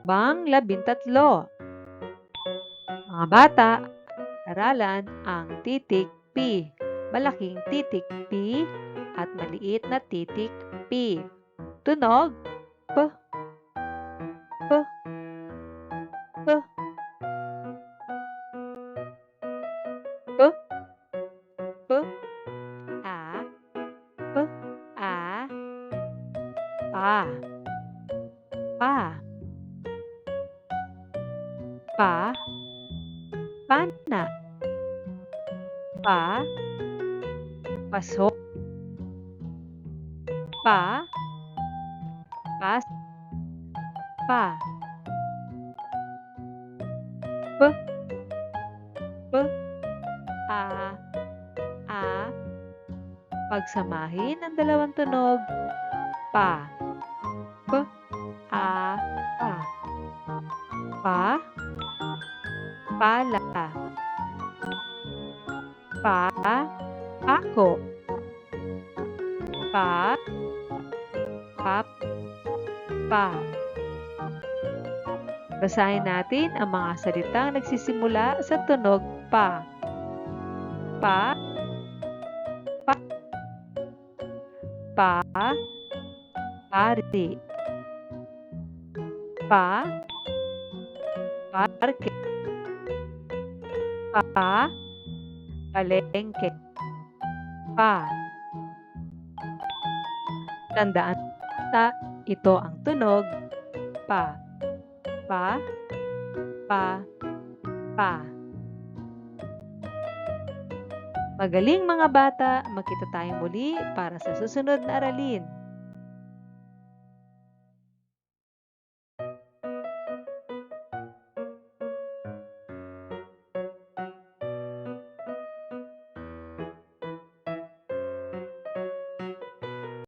Takbang 13. Mga bata, aralan ang titik P. Malaking titik P at maliit na titik P. Tunog P, P, P, P, P, A, P, A, pa, pa, pa, pana, pa, pasok, pa, pas, pa, p, p, a, pagsamahin ang dalawang tunog, pa, p, a, pa, pala, pa, pako, pa, pap, pa. Basahin natin ang mga salitang nagsisimula sa tunog pa. Pa, pa, pa, pari, pa, parke, pa, palengke, pa. Tandaan na ito ang tunog pa. Pa, pa, pa. Magaling mga bata, magkita tayong muli para sa susunod na aralin.